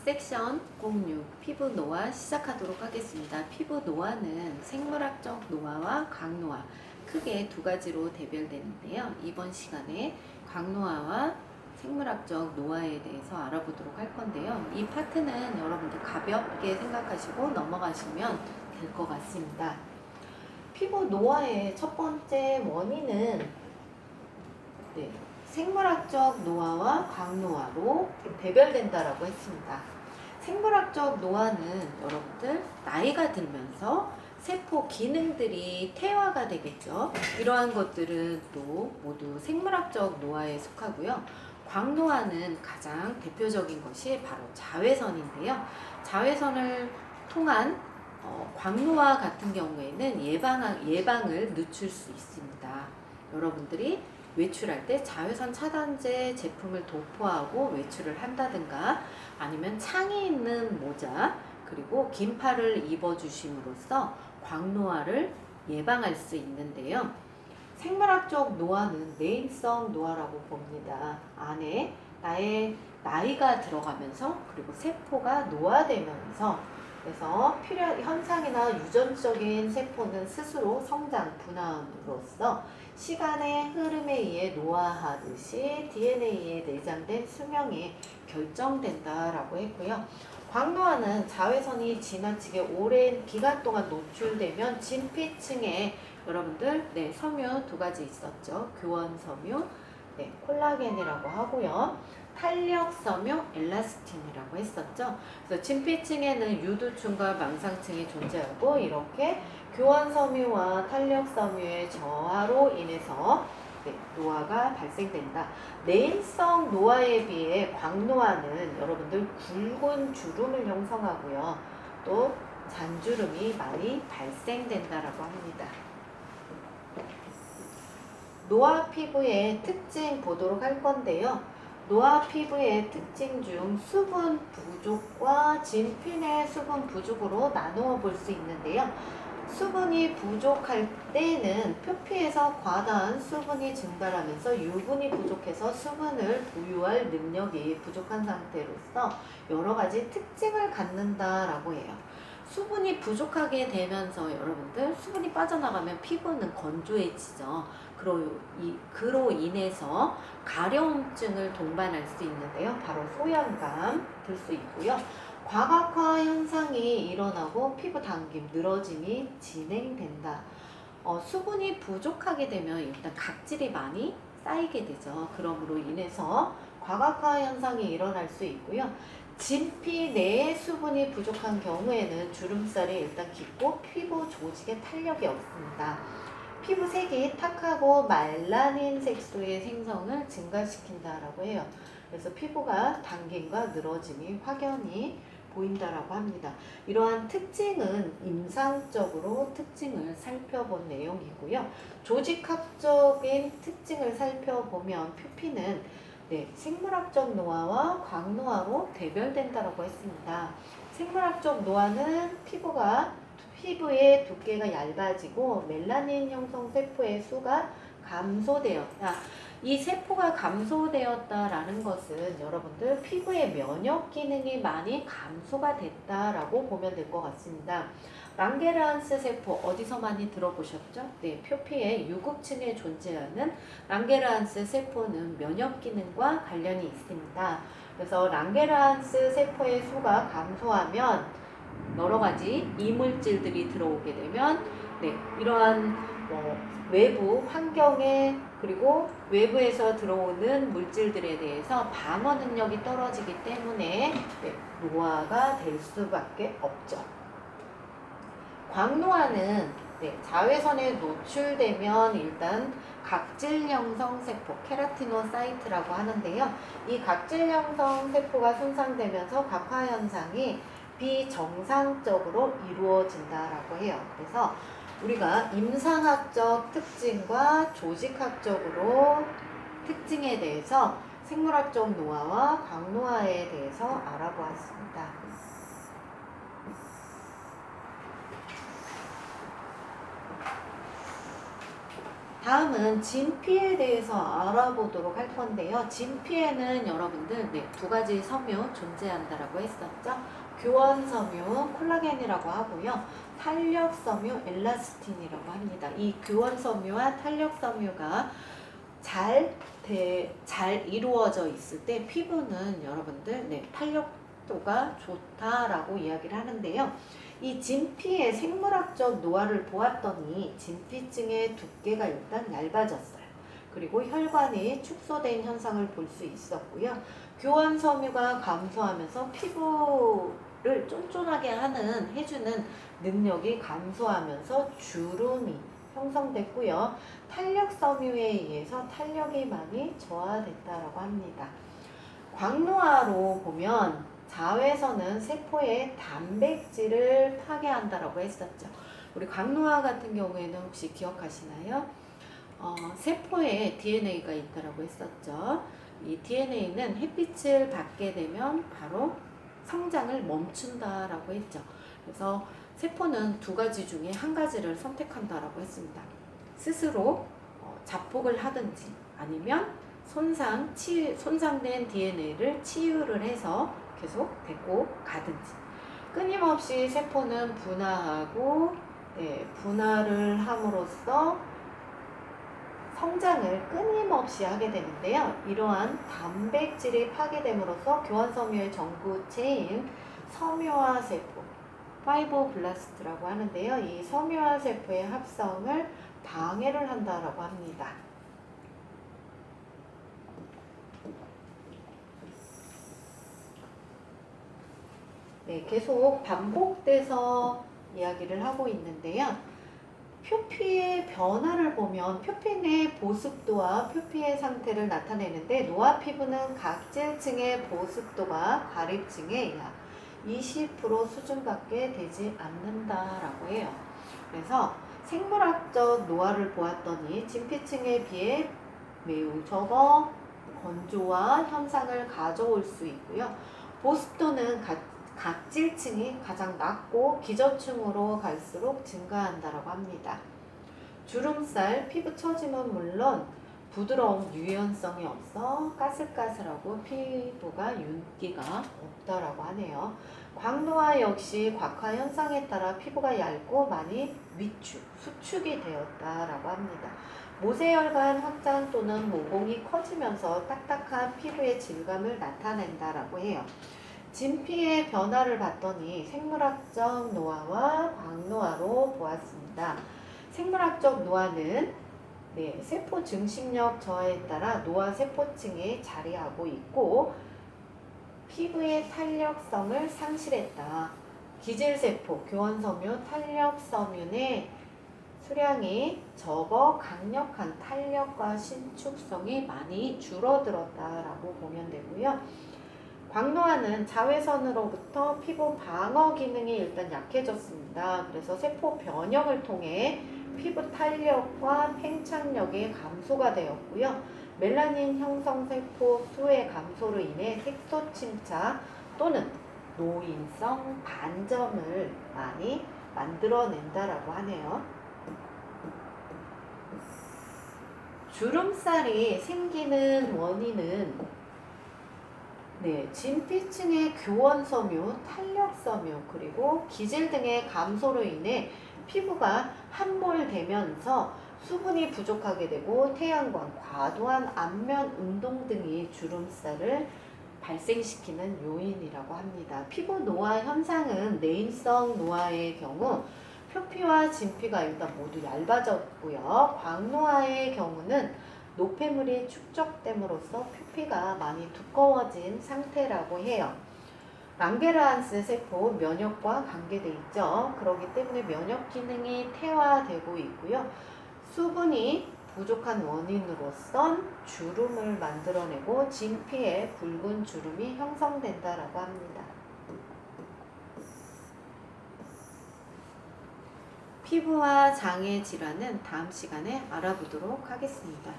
섹션 06 피부 노화 시작하도록 하겠습니다. 피부 노화는 생물학적 노화와 광노화 크게 두 가지로 대별되는데요. 이번 시간에 광노화와 생물학적 노화에 대해서 알아보도록 할 건데요. 이 파트는 여러분들 가볍게 생각하시고 넘어가시면 될 것 같습니다. 피부 노화의 첫 번째 원인은 생물학적 노화와 광노화로 대별된다라고 했습니다. 생물학적 노화는 여러분들 나이가 들면서 세포 기능들이 퇴화가 되겠죠. 이러한 것들은 또 모두 생물학적 노화에 속하고요. 광노화는 가장 대표적인 것이 바로 자외선인데요. 자외선을 통한 광노화 같은 경우에는 예방을 늦출 수 있습니다. 여러분들이 외출할 때 자외선 차단제 제품을 도포하고 외출을 한다든가 아니면 창이 있는 모자 그리고 긴팔을 입어주심으로써 광노화를 예방할 수 있는데요. 생물학적 노화는 내인성 노화라고 봅니다. 안에 나의 나이가 들어가면서 그리고 세포가 노화되면서 그래서 현상이나 유전적인 세포는 스스로 성장, 분화함으로써 시간의 흐름에 의해 노화하듯이 DNA에 내장된 수명이 결정된다라고 했고요. 광노화는 자외선이 지나치게 오랜 기간 동안 노출되면 진피층에 여러분들 섬유 두 가지 있었죠. 교원 섬유, 콜라겐이라고 하고요. 탄력 섬유, 엘라스틴이라고 했었죠. 그래서 진피층에는 유두층과 망상층이 존재하고 이렇게 교원 섬유와 탄력 섬유의 저하로 인해서 노화가 발생된다. 내인성 노화에 비해 광노화는 여러분들 굵은 주름을 형성하고요. 또 잔주름이 많이 발생된다라고 합니다. 노화 피부의 특징 보도록 할 건데요. 노화 피부의 특징 중 수분 부족과 진피 내 수분 부족으로 나누어 볼 수 있는데요. 수분이 부족할 때는 표피에서 과다한 수분이 증발하면서 유분이 부족해서 수분을 보유할 능력이 부족한 상태로서 여러 가지 특징을 갖는다라고 해요. 수분이 부족하게 되면서 여러분들 수분이 빠져나가면 피부는 건조해지죠. 그로 인해서 가려움증을 동반할 수 있는데요. 바로 소염감 들 수 있고요. 과각화 현상이 일어나고 피부 당김, 늘어짐이 진행된다. 수분이 부족하게 되면 일단 각질이 많이 쌓이게 되죠. 그러므로 인해서 과각화 현상이 일어날 수 있고요. 진피 내에 수분이 부족한 경우에는 주름살이 일단 깊고 피부 조직에 탄력이 없습니다. 피부 색이 탁하고 말라닌 색소의 생성을 증가시킨다라고 해요. 그래서 피부가 당김과 늘어짐이 확연히 보인다라고 합니다. 이러한 특징은 임상적으로 특징을 살펴본 내용이고요. 조직학적인 특징을 살펴보면 표피는 생물학적 노화와 광노화로 대별된다라고 했습니다. 생물학적 노화는 피부의 두께가 얇아지고 멜라닌 형성 세포의 수가 감소되었다. 이 세포가 감소되었다라는 것은 여러분들 피부의 면역 기능이 많이 감소가 됐다라고 보면 될 것 같습니다. 랑게르한스 세포 어디서 많이 들어보셨죠? 표피의 유구층에 존재하는 랑게르한스 세포는 면역 기능과 관련이 있습니다. 그래서 랑게르한스 세포의 수가 감소하면 여러 가지 이물질들이 들어오게 되면 이러한 외부 환경에 그리고 외부에서 들어오는 물질들에 대해서 방어 능력이 떨어지기 때문에 노화가 될 수밖에 없죠. 광노화는 자외선에 노출되면 일단 각질 형성 세포, 케라티노사이트라고 하는데요. 이 각질 형성 세포가 손상되면서 각화 현상이 비정상적으로 이루어진다라고 해요. 그래서 우리가 임상학적 특징과 조직학적으로 특징에 대해서 생물학적 노화와 광노화에 대해서 알아보았습니다. 다음은 진피에 대해서 알아보도록 할 건데요. 진피에는 여러분들 두 가지 섬유 존재한다라고 했었죠. 교원 섬유 콜라겐이라고 하고요. 탄력 섬유 엘라스틴이라고 합니다. 이 교원 섬유와 탄력 섬유가 잘 이루어져 있을 때 피부는 여러분들 탄력도가 좋다라고 이야기를 하는데요. 이 진피의 생물학적 노화를 보았더니 진피층의 두께가 일단 얇아졌어요. 그리고 혈관이 축소된 현상을 볼 수 있었고요. 교원 섬유가 감소하면서 피부를 쫀쫀하게 해주는 능력이 감소하면서 주름이 형성됐고요. 탄력 섬유에 의해서 탄력이 많이 저하됐다라고 합니다. 광노화로 보면 자외선은 세포의 단백질을 파괴한다라고 했었죠. 우리 광노화 같은 경우에는 혹시 기억하시나요? 세포에 DNA가 있다라고 했었죠. 이 DNA는 햇빛을 받게 되면 바로 성장을 멈춘다라고 했죠. 그래서 세포는 두 가지 중에 한 가지를 선택한다라고 했습니다. 스스로 자폭을 하든지 아니면 손상된 DNA를 치유를 해서 계속 데리고 가든지. 끊임없이 세포는 분화하고 분화를 함으로써 성장을 끊임없이 하게 되는데요. 이러한 단백질이 파괴됨으로써 교환섬유의 전구체인 섬유화세포, 파이브로블라스트라고 하는데요. 이 섬유화세포의 합성을 방해를 한다라고 합니다. 계속 반복돼서 이야기를 하고 있는데요. 표피의 변화를 보면 표피 내 보습도와 표피의 상태를 나타내는데 노화 피부는 각질층의 보습도가 가립층의 약 20% 수준밖에 되지 않는다라고 해요. 그래서 생물학적 노화를 보았더니 진피층에 비해 매우 적어 건조화 현상을 가져올 수 있고요. 보습도는 각질층이 가장 낮고 기저층으로 갈수록 증가한다고 합니다. 주름살, 피부 처짐은 물론 부드러운 유연성이 없어 까슬까슬하고 피부가 윤기가 없다라고 하네요. 광노화 역시 곽화 현상에 따라 피부가 얇고 많이 수축이 되었다라고 합니다. 모세혈관 확장 또는 모공이 커지면서 딱딱한 피부의 질감을 나타낸다라고 해요. 진피의 변화를 봤더니 생물학적 노화와 광노화로 보았습니다. 생물학적 노화는 세포 증식력 저하에 따라 노화 세포층에 자리하고 있고 피부의 탄력성을 상실했다. 기질세포, 교원섬유, 탄력섬유의 수량이 적어 강력한 탄력과 신축성이 많이 줄어들었다라고 보면 되고요. 광노화는 자외선으로부터 피부 방어 기능이 일단 약해졌습니다. 그래서 세포 변형을 통해 피부 탄력과 팽창력의 감소가 되었고요. 멜라닌 형성 세포 수의 감소로 인해 색소 침착 또는 노인성 반점을 많이 만들어낸다라고 하네요. 주름살이 생기는 원인은 진피층의 교원섬유, 탄력섬유, 그리고 기질 등의 감소로 인해 피부가 함몰되면서 수분이 부족하게 되고 태양광, 과도한 안면 운동 등이 주름살을 발생시키는 요인이라고 합니다. 피부 노화 현상은 내인성 노화의 경우 표피와 진피가 일단 모두 얇아졌고요. 광노화의 경우는 노폐물이 축적됨으로써 표피가 많이 두꺼워진 상태라고 해요. 랑게르한스 세포 면역과 관계돼 있죠. 그렇기 때문에 면역 기능이 퇴화되고 있고요. 수분이 부족한 원인으로선 주름을 만들어내고 진피에 붉은 주름이 형성된다라고 합니다. 피부와 장의 질환은 다음 시간에 알아보도록 하겠습니다.